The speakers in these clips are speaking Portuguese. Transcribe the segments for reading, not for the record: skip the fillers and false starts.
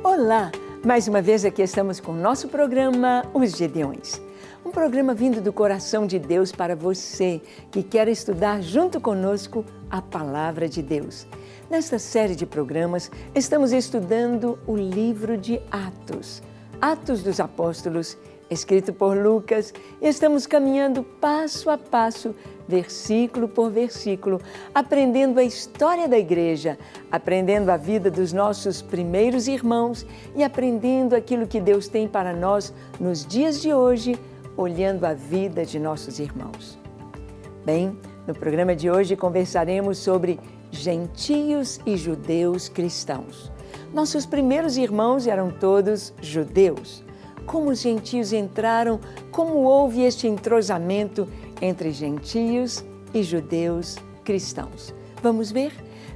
Olá! Mais uma vez aqui estamos com o nosso programa Os Gedeões. Um programa vindo do coração de Deus para você que quer estudar junto conosco a Palavra de Deus. Nesta série de programas, estamos estudando o livro de Atos, Atos dos Apóstolos, escrito por Lucas, e estamos caminhando passo a passo, versículo por versículo, aprendendo a história da igreja, aprendendo a vida dos nossos primeiros irmãos e aprendendo aquilo que Deus tem para nós nos dias de hoje, olhando a vida de nossos irmãos. Bem, no programa de hoje conversaremos sobre gentios e judeus cristãos. Nossos primeiros irmãos eram todos judeus. Como os gentios entraram, como houve este entrosamento entre gentios e judeus cristãos. Vamos ver?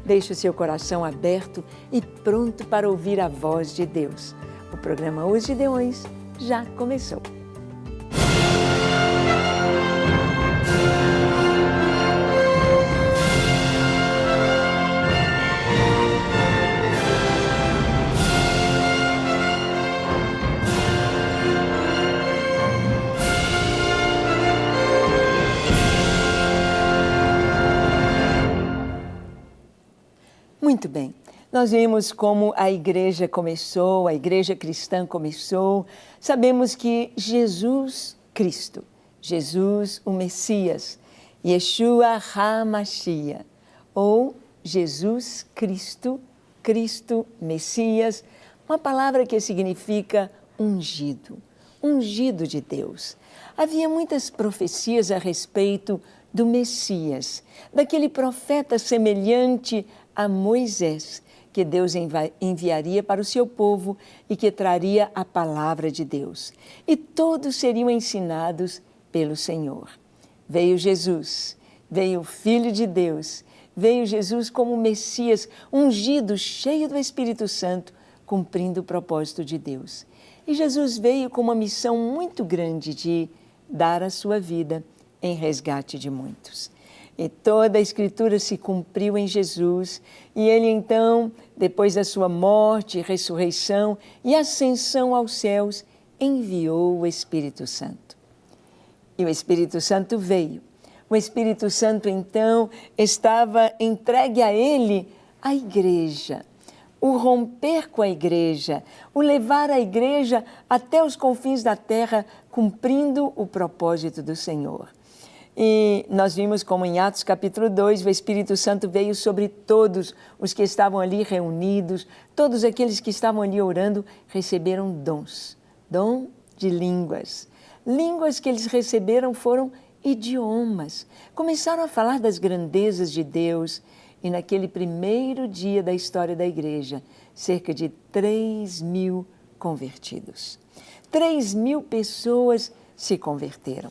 Deixe o seu coração aberto e pronto para ouvir a voz de Deus. O programa Os Gedeões já começou. Muito bem, nós vimos como a igreja começou, a igreja cristã começou. Sabemos que Jesus Cristo, Jesus o Messias, Yeshua HaMashiach, ou Jesus Cristo, Cristo Messias, uma palavra que significa ungido, ungido de Deus. Havia muitas profecias a respeito do Messias, daquele profeta semelhante a Moisés, que Deus enviaria para o seu povo e que traria a palavra de Deus. E todos seriam ensinados pelo Senhor. Veio Jesus, veio o Filho de Deus, veio Jesus como Messias, ungido, cheio do Espírito Santo, cumprindo o propósito de Deus. E Jesus veio com uma missão muito grande de dar a sua vida em resgate de muitos. E toda a Escritura se cumpriu em Jesus, e Ele então, depois da sua morte, ressurreição e ascensão aos céus, enviou o Espírito Santo. E o Espírito Santo veio. O Espírito Santo então estava entregue a Ele a igreja, o romper com a igreja, o levar a igreja até os confins da terra, cumprindo o propósito do Senhor. E nós vimos como em Atos capítulo 2, o Espírito Santo veio sobre todos os que estavam ali reunidos, todos aqueles que estavam ali orando, receberam dons, dom de línguas. Línguas que eles receberam foram idiomas. Começaram a falar das grandezas de Deus e naquele primeiro dia da história da igreja, cerca de 3.000 convertidos. 3.000 pessoas se converteram.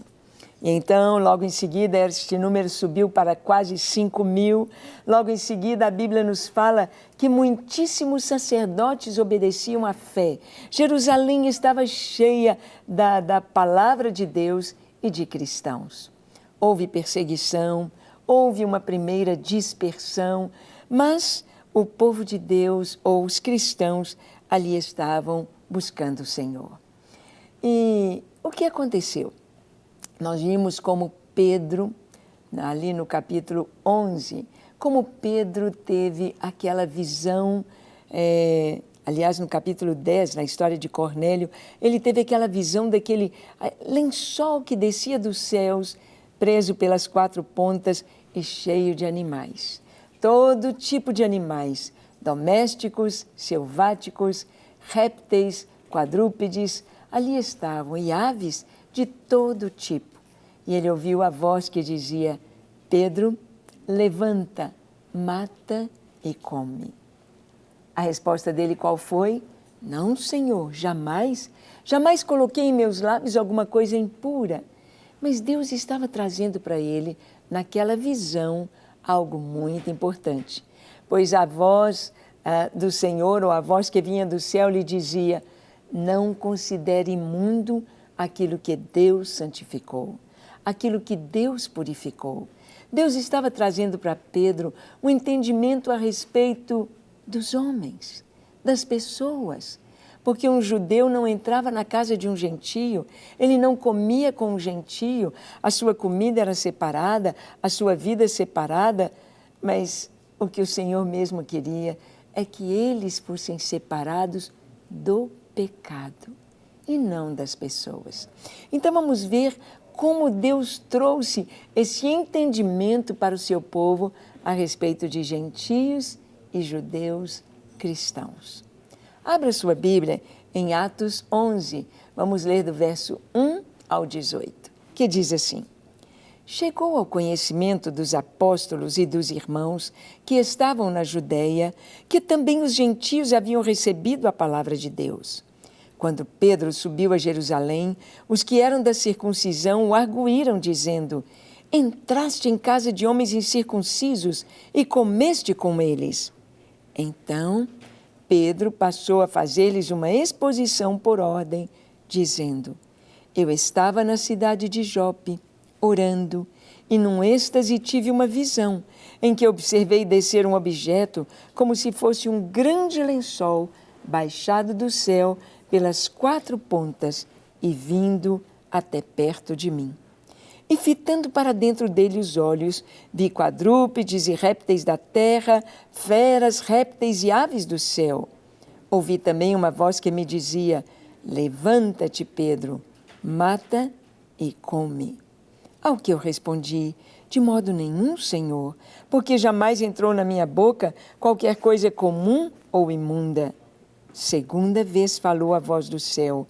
E então, logo em seguida, este número subiu para quase 5.000. Logo em seguida, a Bíblia nos fala que muitíssimos sacerdotes obedeciam à fé. Jerusalém estava cheia da palavra de Deus e de cristãos. Houve perseguição, houve uma primeira dispersão, mas o povo de Deus, ou os cristãos, ali estavam buscando o Senhor. E o que aconteceu? Nós vimos como Pedro, ali no capítulo 11, como Pedro teve aquela visão, aliás, no capítulo 10, na história de Cornélio, ele teve aquela visão daquele lençol que descia dos céus, preso pelas 4 pontas e cheio de animais. Todo tipo de animais, domésticos, selváticos, répteis, quadrúpedes, ali estavam, e aves de todo tipo. E ele ouviu a voz que dizia: Pedro, levanta, mata e come. A resposta dele qual foi? Não, Senhor, jamais coloquei em meus lábios alguma coisa impura. Mas Deus estava trazendo para ele, naquela visão, algo muito importante. Pois a voz do Senhor, ou a voz que vinha do céu, lhe dizia: não considere imundo aquilo que Deus santificou, aquilo que Deus purificou. Deus estava trazendo para Pedro um entendimento a respeito dos homens, das pessoas. porque um judeu não entrava na casa de um gentio, ele não comia com um gentio, a sua comida era separada, a sua vida separada, mas o que o Senhor mesmo queria é que eles fossem separados do pecado e não das pessoas. Então vamos ver como Deus trouxe esse entendimento para o seu povo a respeito de gentios e judeus cristãos. Abra sua Bíblia em Atos 11, vamos ler do verso 1 ao 18, que diz assim: Chegou ao conhecimento dos apóstolos e dos irmãos que estavam na Judéia, que também os gentios haviam recebido a palavra de Deus. Quando Pedro subiu a Jerusalém, os que eram da circuncisão o arguíram, dizendo: Entraste em casa de homens incircuncisos e comeste com eles. Então Pedro passou a fazer-lhes uma exposição por ordem, dizendo: Eu estava na cidade de Jope, orando, e num êxtase tive uma visão, em que observei descer um objeto como se fosse um grande lençol baixado do céu pelas 4 pontas e vindo até perto de mim. E fitando para dentro dele os olhos, vi quadrúpedes e répteis da terra, feras, répteis e aves do céu. Ouvi também uma voz que me dizia: Levanta-te, Pedro, mata e come. Ao que eu respondi: De modo nenhum, Senhor, porque jamais entrou na minha boca qualquer coisa comum ou imunda. Segunda vez falou a voz do céu: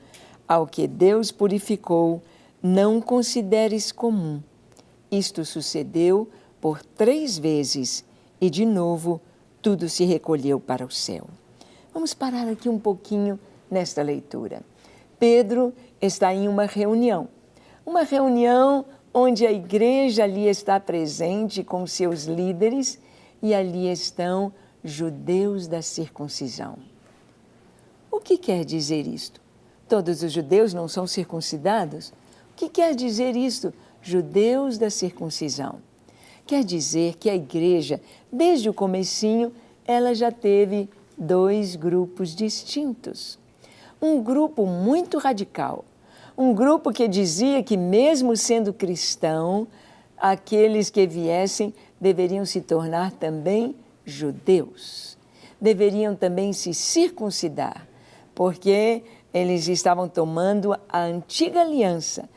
Ao que Deus purificou, não consideres comum. Isto sucedeu por 3 vezes e, de novo, tudo se recolheu para o céu. Vamos parar aqui um pouquinho nesta leitura. Pedro está em uma reunião onde a igreja ali está presente com seus líderes e ali estão judeus da circuncisão. O que quer dizer isto? Todos os judeus não são circuncidados? O que quer dizer isto? Judeus da circuncisão. Quer dizer que a igreja, desde o comecinho, ela já teve 2 grupos distintos. Um grupo muito radical, um grupo que dizia que mesmo sendo cristão, aqueles que viessem deveriam se tornar também judeus. Deveriam também se circuncidar, porque eles estavam tomando a antiga aliança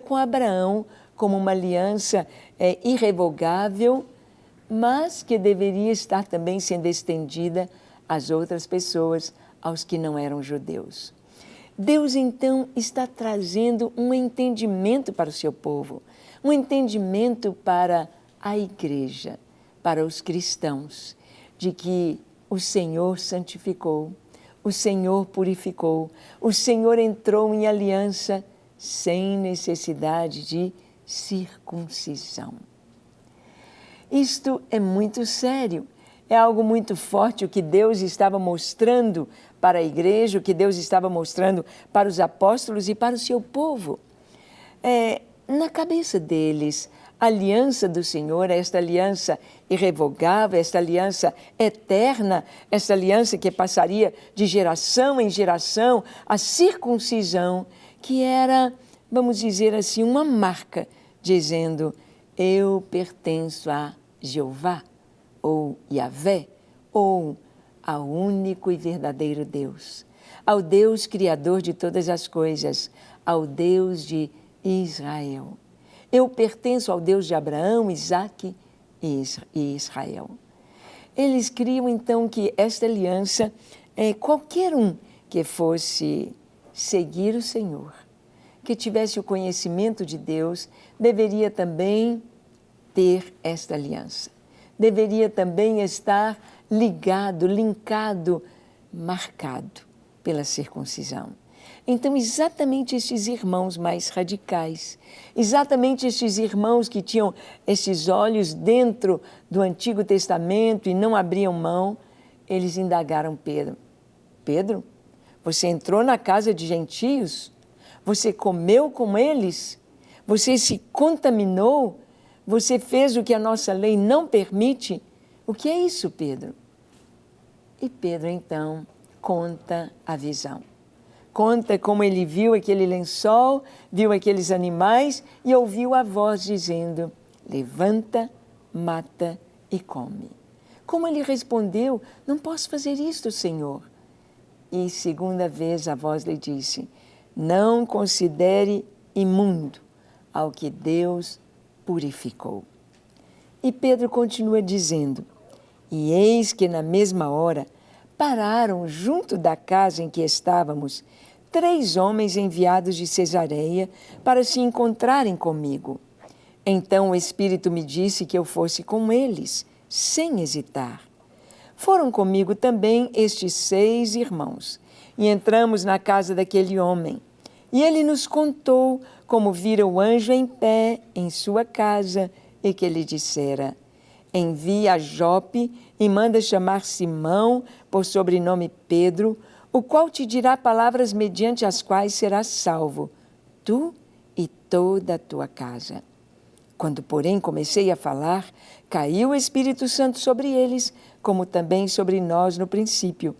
com Abraão, como uma aliança irrevogável, mas que deveria estar também sendo estendida às outras pessoas, aos que não eram judeus. Deus, então, está trazendo um entendimento para o seu povo, um entendimento para a igreja, para os cristãos, de que o Senhor santificou, o Senhor purificou, o Senhor entrou em aliança sem necessidade de circuncisão. Isto é muito sério, é algo muito forte o que Deus estava mostrando para a igreja, o que Deus estava mostrando para os apóstolos e para o seu povo. Na cabeça deles, a aliança do Senhor, esta aliança irrevogável, esta aliança eterna, esta aliança que passaria de geração em geração, a circuncisão, que era, vamos dizer assim, uma marca, dizendo: eu pertenço a Jeová, ou Yahvé, ou ao único e verdadeiro Deus, ao Deus Criador de todas as coisas, ao Deus de Israel. Eu pertenço ao Deus de Abraão, Isaque e Israel. Eles criam então que esta aliança, qualquer um que fosse seguir o Senhor, que tivesse o conhecimento de Deus, deveria também ter esta aliança. Deveria também estar ligado, linkado, marcado pela circuncisão. Então, exatamente estes irmãos mais radicais, exatamente estes irmãos que tinham estes olhos dentro do Antigo Testamento e não abriam mão, eles indagaram Pedro: Pedro, você entrou na casa de gentios? Você comeu com eles? Você se contaminou? Você fez o que a nossa lei não permite? O que é isso, Pedro? E Pedro, então, conta a visão. Conta como ele viu aquele lençol, viu aqueles animais e ouviu a voz dizendo: levanta, mata e come. Como ele respondeu: não posso fazer isto, Senhor. E segunda vez a voz lhe disse: não considere imundo ao que Deus purificou. E Pedro continua dizendo: e eis que na mesma hora pararam junto da casa em que estávamos 3 homens enviados de Cesareia para se encontrarem comigo. Então o Espírito me disse que eu fosse com eles, sem hesitar. Foram comigo também estes 6 irmãos, e entramos na casa daquele homem. E ele nos contou como vira o anjo em pé em sua casa e que lhe dissera: envia a Jope e manda chamar Simão, por sobrenome Pedro, o qual te dirá palavras mediante as quais serás salvo, tu e toda a tua casa. Quando, porém, comecei a falar, caiu o Espírito Santo sobre eles, como também sobre nós no princípio.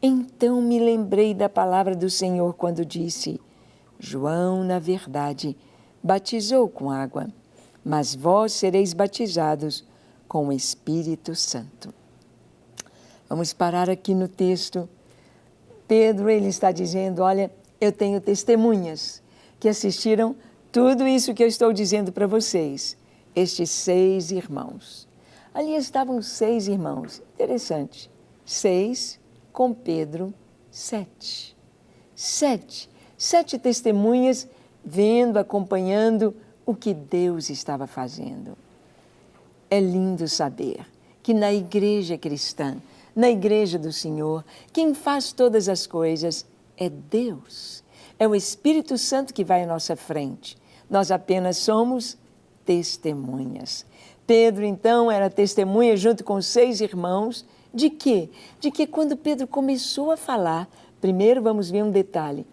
Então me lembrei da palavra do Senhor quando disse: João, na verdade, batizou com água, mas vós sereis batizados com o Espírito Santo. Vamos parar aqui no texto. Pedro, ele está dizendo: olha, eu tenho testemunhas que assistiram tudo isso que eu estou dizendo para vocês, estes 6 irmãos. Ali estavam 6 irmãos, interessante, 6 com Pedro, 7. 7 testemunhas vendo, acompanhando o que Deus estava fazendo. É lindo saber que na igreja cristã, na igreja do Senhor, quem faz todas as coisas é Deus. É o Espírito Santo que vai à nossa frente. Nós apenas somos testemunhas. Pedro, então, era testemunha junto com 6 irmãos. De quê? De que quando Pedro começou a falar, primeiro vamos ver um detalhe.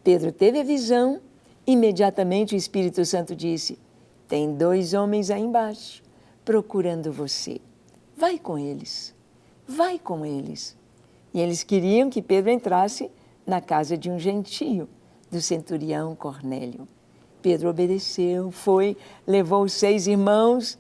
Pedro teve a visão, imediatamente o Espírito Santo disse: tem 2 homens aí embaixo procurando você. Vai com eles. Vai com eles. E eles queriam que Pedro entrasse na casa de um gentio, do centurião Cornélio. Pedro obedeceu, foi, levou os 6 irmãos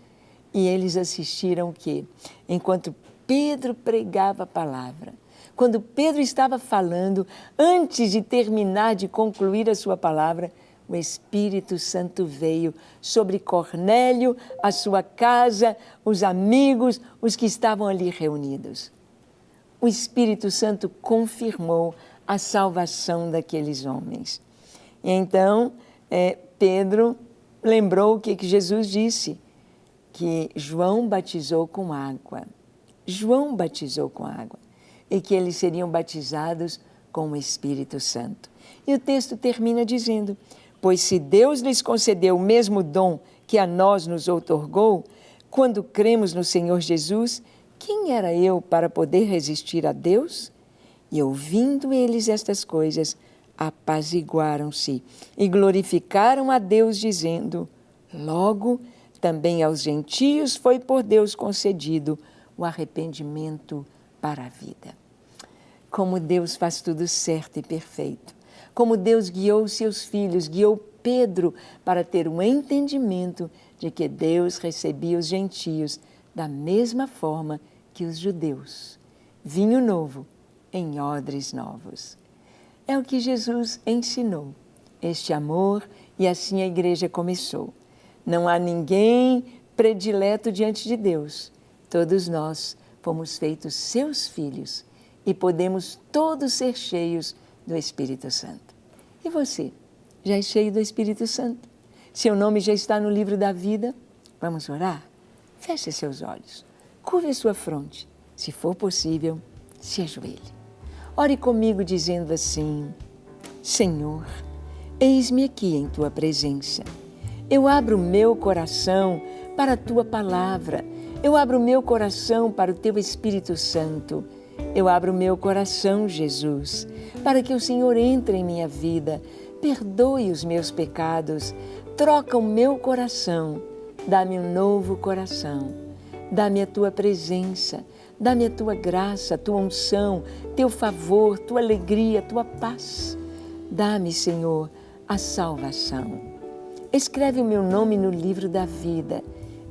e eles assistiram o quê? Enquanto Pedro pregava a palavra, quando Pedro estava falando, antes de terminar de concluir a sua palavra, o Espírito Santo veio sobre Cornélio, a sua casa, os amigos, os que estavam ali reunidos. O Espírito Santo confirmou a salvação daqueles homens. E então, Pedro lembrou o que Jesus disse, que João batizou com água. João batizou com água. E que eles seriam batizados com o Espírito Santo. E o texto termina dizendo: pois se Deus lhes concedeu o mesmo dom que a nós nos outorgou, quando cremos no Senhor Jesus, quem era eu para poder resistir a Deus? E ouvindo eles estas coisas, apaziguaram-se e glorificaram a Deus, dizendo: logo, também aos gentios foi por Deus concedido o arrependimento para a vida. Como Deus faz tudo certo e perfeito. Como Deus guiou seus filhos, guiou Pedro para ter um entendimento de que Deus recebia os gentios da mesma forma que os judeus. Vinho novo em odres novos. É o que Jesus ensinou, este amor, e assim a igreja começou. Não há ninguém predileto diante de Deus. Todos nós fomos feitos seus filhos e podemos todos ser cheios do Espírito Santo. E você, já é cheio do Espírito Santo? Seu nome já está no livro da vida? Vamos orar? Feche seus olhos, curve a sua fronte. Se for possível, se ajoelhe. Ore comigo dizendo assim: Senhor, eis-me aqui em Tua presença. Eu abro o meu coração para a Tua palavra. Eu abro o meu coração para o Teu Espírito Santo. Eu abro o meu coração, Jesus, para que o Senhor entre em minha vida, perdoe os meus pecados, troca o meu coração, dá-me um novo coração, dá-me a Tua presença, Dá-me a tua graça, a tua unção, teu favor, tua alegria, tua paz. Dá-me, Senhor, a salvação. Escreve o meu nome no livro da vida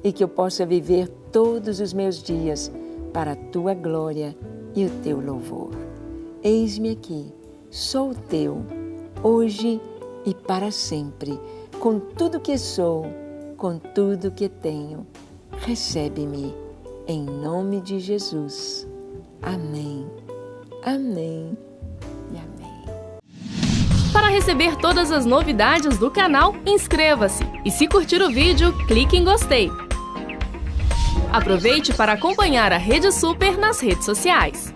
e que eu possa viver todos os meus dias para a tua glória e o teu louvor. Eis-me aqui, sou teu, hoje e para sempre, com tudo que sou, com tudo que tenho. Recebe-me, em nome de Jesus. Amém, amém e amém. Para receber todas as novidades do canal, inscreva-se e se curtir o vídeo, clique em gostei. Aproveite para acompanhar a Rede Super nas redes sociais.